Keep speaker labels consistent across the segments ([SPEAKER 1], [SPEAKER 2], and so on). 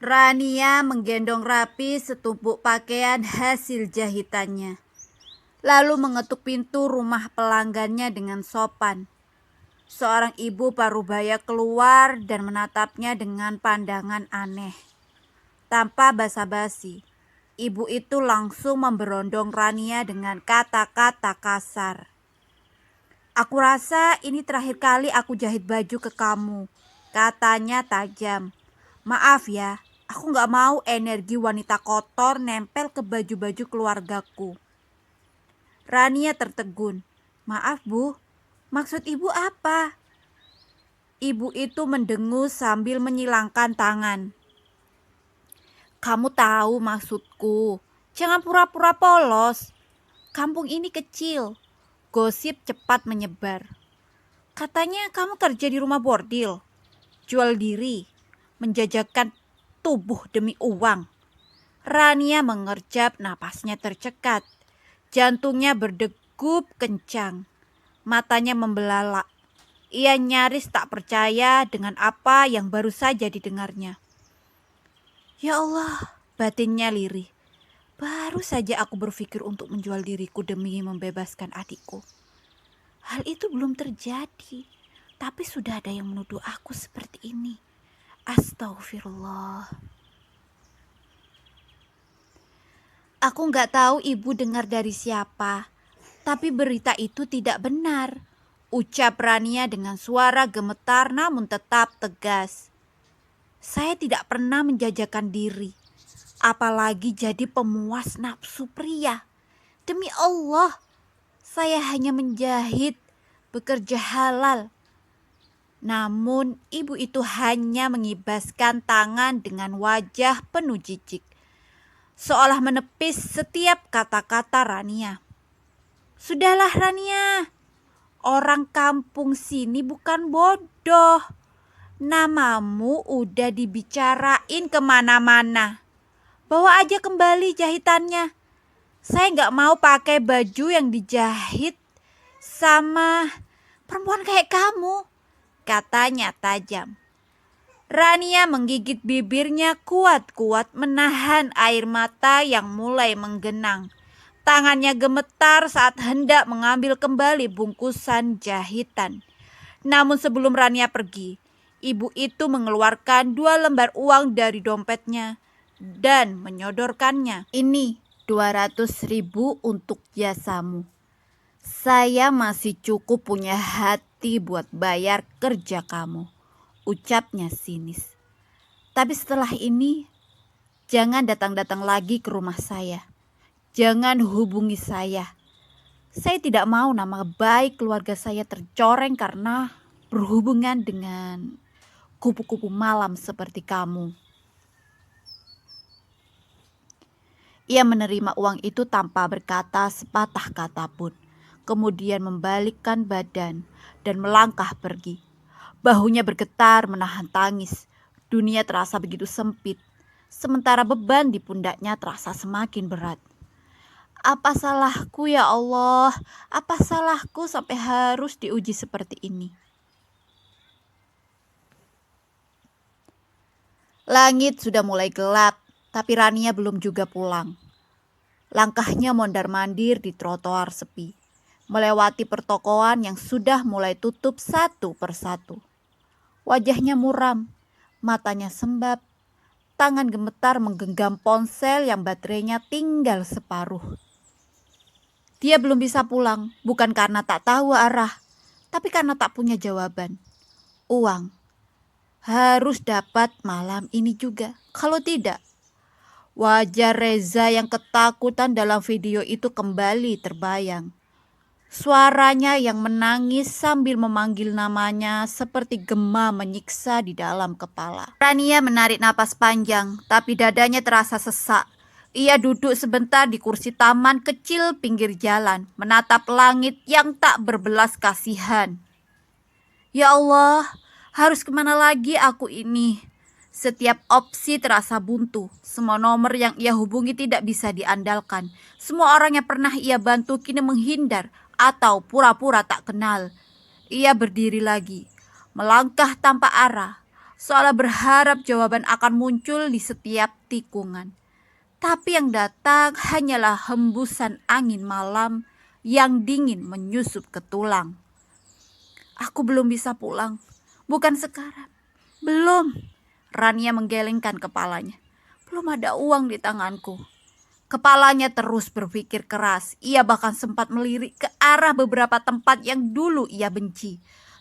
[SPEAKER 1] Rania menggendong rapi setumpuk pakaian hasil jahitannya, lalu mengetuk pintu rumah pelanggannya dengan sopan. Seorang ibu parubaya keluar dan menatapnya dengan pandangan aneh. Tanpa basa-basi, ibu itu langsung memberondong Rania dengan kata-kata kasar. "Aku rasa ini terakhir kali aku jahit baju ke kamu," katanya tajam. "Maaf ya, aku gak mau energi wanita kotor nempel ke baju-baju keluargaku." Rania tertegun. "Maaf bu, maksud ibu apa?" Ibu itu mendengus sambil menyilangkan tangan. "Kamu tahu maksudku, jangan pura-pura polos. Kampung ini kecil." Gosip cepat menyebar. "Katanya kamu kerja di rumah bordil, jual diri, menjajakan tubuh demi uang." Rania mengerjap, napasnya tercekat. Jantungnya berdegup kencang. Matanya membelalak. Ia nyaris tak percaya dengan apa yang baru saja didengarnya. "Ya Allah," batinnya lirih. "Baru saja aku berpikir untuk menjual diriku demi membebaskan adikku. Hal itu belum terjadi, tapi sudah ada yang menuduh aku seperti ini. Astagfirullah." "Aku gak tahu ibu dengar dari siapa, tapi berita itu tidak benar," ucap Rania dengan suara gemetar namun tetap tegas. "Saya tidak pernah menjajakan diri, apalagi jadi pemuas nafsu pria. Demi Allah, saya hanya menjahit, bekerja halal." Namun ibu itu hanya mengibaskan tangan dengan wajah penuh jijik, seolah menepis setiap kata-kata Rania. "Sudahlah Rania, orang kampung sini bukan bodoh. Namamu udah dibicarain kemana-mana. Bawa aja kembali jahitannya. Saya gak mau pakai baju yang dijahit sama perempuan kayak kamu," katanya tajam. Rania menggigit bibirnya kuat-kuat menahan air mata yang mulai menggenang. Tangannya gemetar saat hendak mengambil kembali bungkusan jahitan. Namun sebelum Rania pergi, ibu itu mengeluarkan 2 lembar uang dari dompetnya dan menyodorkannya. "Ini 200.000 untuk jasamu. Saya masih cukup punya hati buat bayar kerja kamu," ucapnya sinis. "Tapi setelah ini, jangan datang-datang lagi ke rumah saya. Jangan hubungi saya. Saya tidak mau nama baik keluarga saya tercoreng karena berhubungan dengan kupu-kupu malam seperti kamu." Ia menerima uang itu tanpa berkata sepatah kata pun. Kemudian membalikkan badan dan melangkah pergi. Bahunya bergetar menahan tangis. Dunia terasa begitu sempit, sementara beban di pundaknya terasa semakin berat. "Apa salahku ya Allah? Apa salahku sampai harus diuji seperti ini?" Langit sudah mulai gelap, tapi Rania belum juga pulang. Langkahnya mondar-mandir di trotoar sepi, melewati pertokoan yang sudah mulai tutup satu persatu. Wajahnya muram, matanya sembab, tangan gemetar menggenggam ponsel yang baterainya tinggal separuh. Dia belum bisa pulang, bukan karena tak tahu arah, tapi karena tak punya jawaban. Uang harus dapat malam ini juga. Kalau tidak, wajah Reza yang ketakutan dalam video itu kembali terbayang. Suaranya yang menangis sambil memanggil namanya seperti gema menyiksa di dalam kepala. Rania menarik napas panjang, tapi dadanya terasa sesak. Ia duduk sebentar di kursi taman kecil pinggir jalan, menatap langit yang tak berbelas kasihan. "Ya Allah, harus kemana lagi aku ini?" Setiap opsi terasa buntu. Semua nomor yang ia hubungi tidak bisa diandalkan. Semua orang yang pernah ia bantu kini menghindar atau pura-pura tak kenal. Ia berdiri lagi, melangkah tanpa arah, seolah berharap jawaban akan muncul di setiap tikungan. Tapi yang datang hanyalah hembusan angin malam yang dingin menyusup ke tulang. Aku belum bisa pulang, bukan sekarang. Belum. Rania menggelengkan kepalanya. Belum ada uang di tanganku. Kepalanya terus berpikir keras. Ia bahkan sempat melirik ke arah beberapa tempat yang dulu ia benci.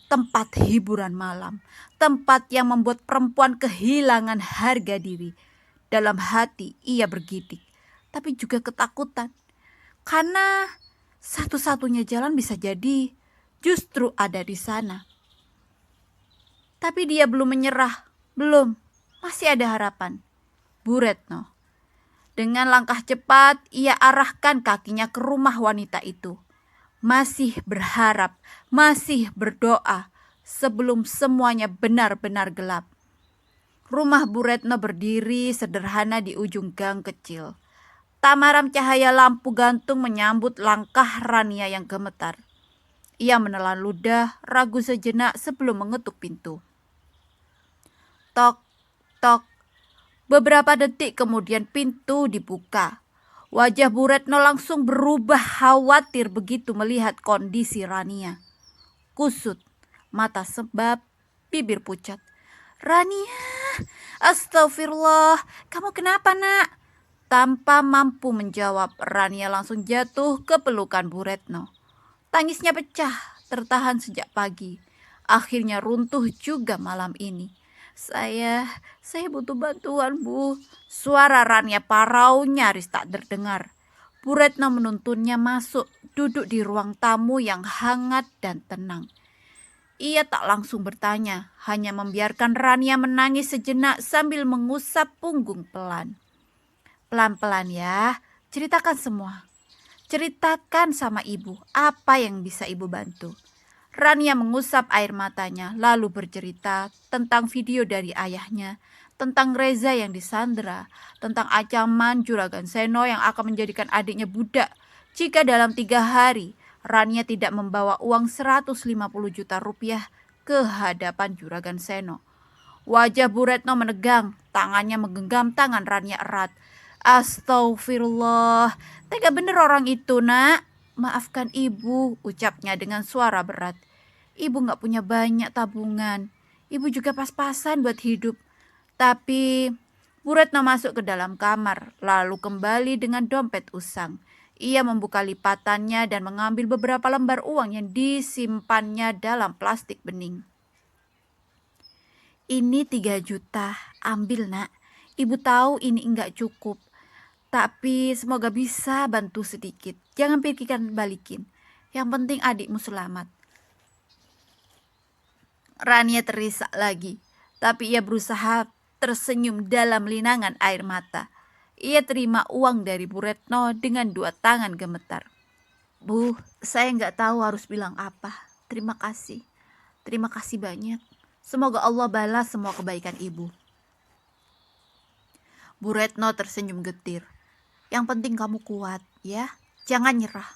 [SPEAKER 1] Tempat hiburan malam. Tempat yang membuat perempuan kehilangan harga diri. Dalam hati ia bergidik. Tapi juga ketakutan. Karena satu-satunya jalan bisa jadi justru ada di sana. Tapi dia belum menyerah. Belum. Masih ada harapan. Bu Retno. Dengan langkah cepat, ia arahkan kakinya ke rumah wanita itu. Masih berharap, masih berdoa sebelum semuanya benar-benar gelap. Rumah Bu Retno berdiri sederhana di ujung gang kecil. Tamaram cahaya lampu gantung menyambut langkah Rania yang gemetar. Ia menelan ludah, ragu sejenak sebelum mengetuk pintu. Tok, tok. Beberapa detik kemudian pintu dibuka. Wajah Bu Retno langsung berubah khawatir begitu melihat kondisi Rania. Kusut, mata sembab, bibir pucat. Rania, astagfirullah, kamu kenapa nak? Tanpa mampu menjawab, Rania langsung jatuh ke pelukan Bu Retno. Tangisnya pecah, tertahan sejak pagi. Akhirnya runtuh juga malam ini. Saya butuh bantuan, Bu. Suara Rania parau nyaris tak terdengar. Bu Retno menuntunnya masuk, duduk di ruang tamu yang hangat dan tenang. Ia tak langsung bertanya, hanya membiarkan Rania menangis sejenak sambil mengusap punggung pelan. Pelan-pelan ya, ceritakan semua. Ceritakan sama ibu apa yang bisa ibu bantu. Rania mengusap air matanya lalu bercerita tentang video dari ayahnya, tentang Reza yang disandera, tentang ancaman Juragan Seno yang akan menjadikan adiknya budak jika dalam 3 hari Rania tidak membawa uang 150 juta rupiah ke hadapan Juragan Seno. Wajah Bu Retno menegang, tangannya menggenggam tangan Rania erat. Astagfirullah, tega bener orang itu nak. Maafkan ibu, ucapnya dengan suara berat. Ibu gak punya banyak tabungan. Ibu juga pas-pasan buat hidup. Tapi Bu Retno masuk ke dalam kamar, lalu kembali dengan dompet usang. Ia membuka lipatannya dan mengambil beberapa lembar uang yang disimpannya dalam plastik bening. Ini 3 juta, ambil nak. Ibu tahu ini enggak cukup. Tapi semoga bisa bantu sedikit. Jangan pikirkan balikin. Yang penting adikmu selamat. Rania terisak lagi. Tapi ia berusaha tersenyum dalam linangan air mata. Ia terima uang dari Bu Retno dengan 2 tangan gemetar. Bu, saya nggak tahu harus bilang apa. Terima kasih. Terima kasih banyak. Semoga Allah balas semua kebaikan ibu. Bu Retno tersenyum getir. Yang penting kamu kuat ya. Jangan nyerah.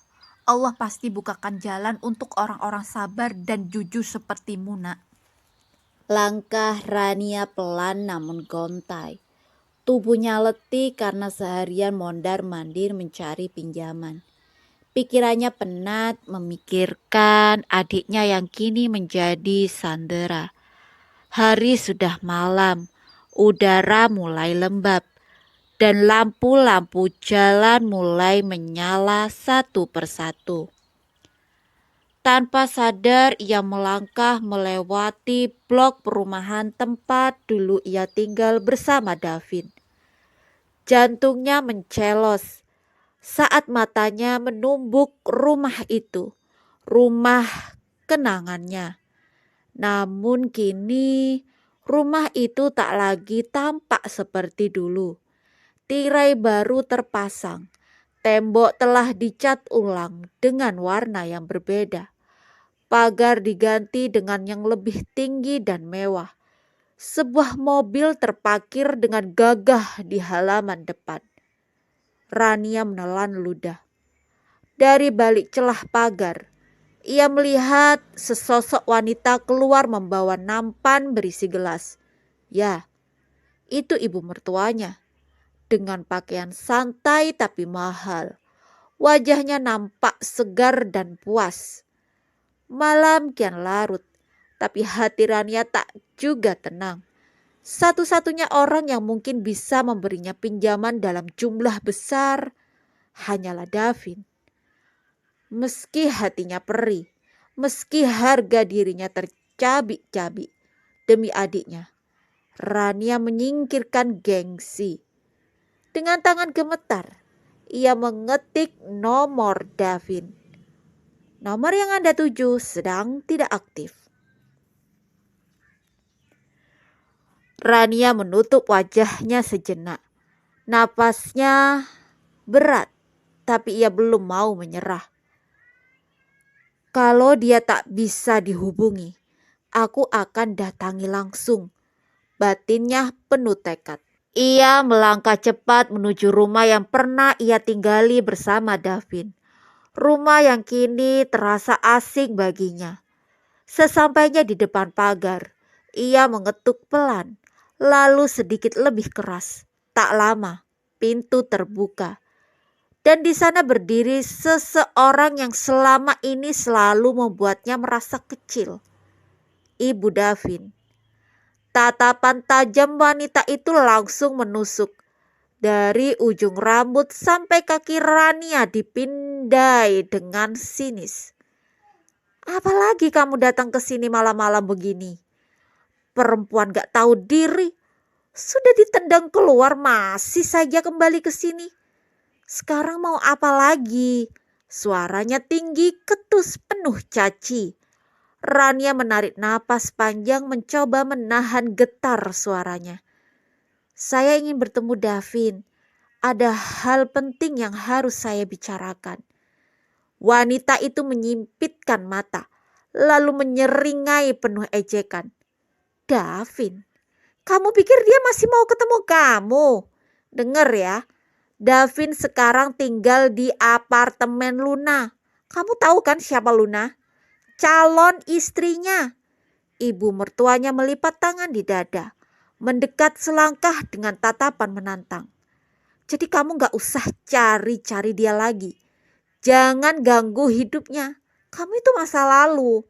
[SPEAKER 1] Allah pasti bukakan jalan untuk orang-orang sabar dan jujur sepertimu nak.
[SPEAKER 2] Langkah Rania pelan namun gontai. Tubuhnya letih karena seharian mondar-mandir mencari pinjaman. Pikirannya penat memikirkan adiknya yang kini menjadi sandera. Hari sudah malam, udara mulai lembab, dan lampu-lampu jalan mulai menyala satu persatu. Tanpa sadar ia melangkah melewati blok perumahan tempat dulu ia tinggal bersama Davin. Jantungnya mencelos saat matanya menumbuk rumah itu, rumah kenangannya. Namun kini rumah itu tak lagi tampak seperti dulu. Tirai baru terpasang, tembok telah dicat ulang dengan warna yang berbeda. Pagar diganti dengan yang lebih tinggi dan mewah. Sebuah mobil terparkir dengan gagah di halaman depan. Rania menelan ludah. Dari balik celah pagar, ia melihat sesosok wanita keluar membawa nampan berisi gelas. Ya, itu ibu mertuanya dengan pakaian santai tapi mahal. Wajahnya nampak segar dan puas. Malam kian larut, tapi hati Rania tak juga tenang. Satu-satunya orang yang mungkin bisa memberinya pinjaman dalam jumlah besar hanyalah Davin. Meski hatinya perih, meski harga dirinya tercabik-cabik demi adiknya, Rania menyingkirkan gengsi. Dengan tangan gemetar, ia mengetik nomor Davin. Nomor yang Anda tuju sedang tidak aktif. Rania menutup wajahnya sejenak. Napasnya berat, tapi ia belum mau menyerah. Kalau dia tak bisa dihubungi, aku akan datangi langsung. Batinnya penuh tekad. Ia melangkah cepat menuju rumah yang pernah ia tinggali bersama Davin. Rumah yang kini terasa asing baginya. Sesampainya di depan pagar, ia mengetuk pelan, lalu sedikit lebih keras. Tak lama, pintu terbuka. Dan di sana berdiri seseorang yang selama ini selalu membuatnya merasa kecil. Ibu Davin. Tatapan tajam wanita itu langsung menusuk. Dari ujung rambut sampai kaki Rania dipindai dengan sinis. Apalagi kamu datang ke sini malam-malam begini? Perempuan gak tahu diri. Sudah ditendang keluar masih saja kembali ke sini. Sekarang mau apa lagi? Suaranya tinggi, ketus, penuh caci. Rania menarik napas panjang mencoba menahan getar suaranya. Saya ingin bertemu Davin. Ada hal penting yang harus saya bicarakan. Wanita itu menyimpitkan mata, lalu menyeringai penuh ejekan. Davin, kamu pikir dia masih mau ketemu kamu? Dengar ya, Davin sekarang tinggal di apartemen Luna. Kamu tahu kan siapa Luna? Calon istrinya. Ibu mertuanya melipat tangan di dada, mendekat selangkah dengan tatapan menantang. Jadi kamu gak usah cari-cari dia lagi. Jangan ganggu hidupnya. Kamu itu masa lalu.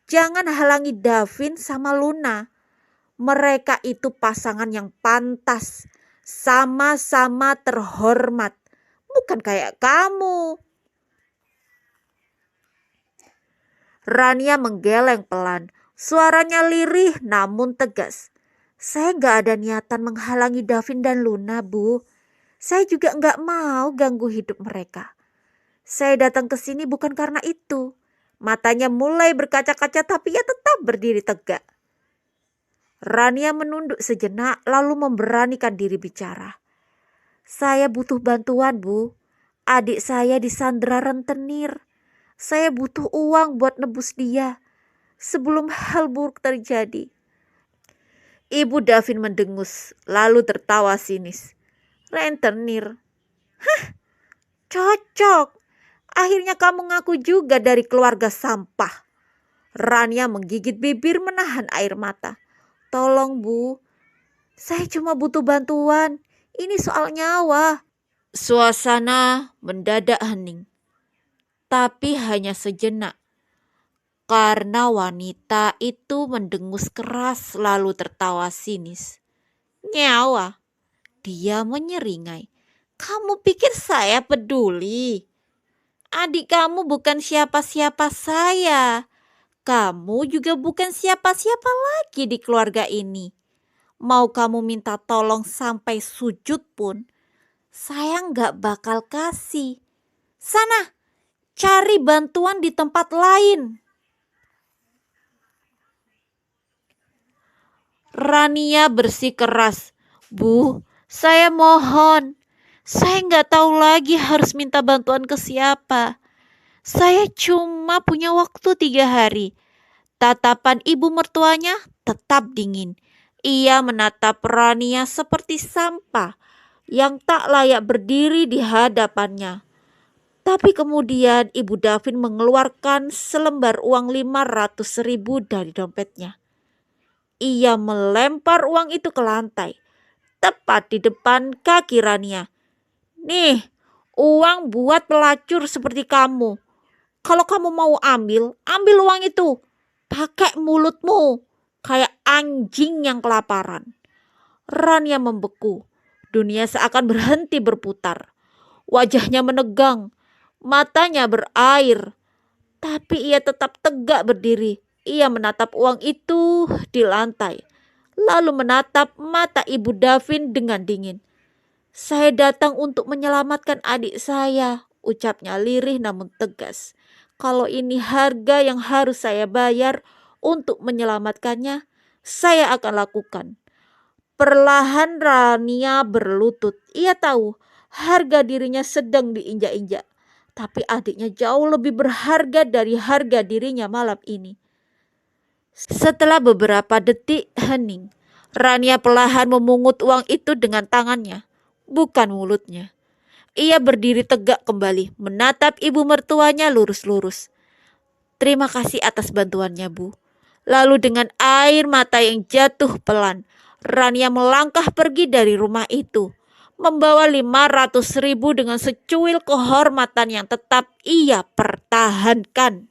[SPEAKER 2] Jangan halangi Davin sama Luna. Mereka itu pasangan yang pantas. Sama-sama terhormat. Bukan kayak kamu. Rania menggeleng pelan. Suaranya lirih namun tegas. Saya gak ada niatan menghalangi Davin dan Luna, Bu. Saya juga gak mau ganggu hidup mereka. Saya datang ke sini bukan karena itu. Matanya mulai berkaca-kaca tapi ia tetap berdiri tegak. Rania menunduk sejenak lalu memberanikan diri bicara. Saya butuh bantuan, Bu. Adik saya disandra rentenir. Saya butuh uang buat nebus dia sebelum hal buruk terjadi. Ibu Davin mendengus lalu tertawa sinis. Rentenir. Hah, cocok. Akhirnya kamu ngaku juga dari keluarga sampah. Rania menggigit bibir menahan air mata. Tolong Bu, saya cuma butuh bantuan. Ini soal nyawa. Suasana mendadak hening. Tapi hanya sejenak. Karena wanita itu mendengus keras lalu tertawa sinis. Nyawa? Dia menyeringai. Kamu pikir saya peduli? Adik kamu bukan siapa-siapa saya. Kamu juga bukan siapa-siapa lagi di keluarga ini. Mau kamu minta tolong sampai sujud pun, saya nggak bakal kasih. Sana, cari bantuan di tempat lain. Rania bersikeras. Bu, saya mohon. Saya nggak tahu lagi harus minta bantuan ke siapa. Saya cuma punya waktu 3 hari. Tatapan ibu mertuanya tetap dingin. Ia menatap Rania seperti sampah yang tak layak berdiri di hadapannya. Tapi kemudian ibu Davin mengeluarkan selembar uang 500.000 dari dompetnya. Ia melempar uang itu ke lantai, tepat di depan kaki Rania. Nih, uang buat pelacur seperti kamu. Kalau kamu mau ambil, ambil uang itu. Pakai mulutmu, kayak anjing yang kelaparan. Rania membeku. Dunia seakan berhenti berputar. Wajahnya menegang, matanya berair. Tapi ia tetap tegak berdiri. Ia menatap uang itu di lantai. Lalu menatap mata Ibu Davin dengan dingin. Saya datang untuk menyelamatkan adik saya, ucapnya lirih namun tegas. Kalau ini harga yang harus saya bayar untuk menyelamatkannya, saya akan lakukan. Perlahan Rania berlutut. Ia tahu harga dirinya sedang diinjak-injak. Tapi adiknya jauh lebih berharga dari harga dirinya malam ini. Setelah beberapa detik hening, Rania perlahan memungut uang itu dengan tangannya, bukan mulutnya. Ia berdiri tegak kembali, menatap ibu mertuanya lurus-lurus. Terima kasih atas bantuannya, Bu. Lalu dengan air mata yang jatuh pelan, Rania melangkah pergi dari rumah itu, membawa 500.000 dengan secuil kehormatan yang tetap ia pertahankan.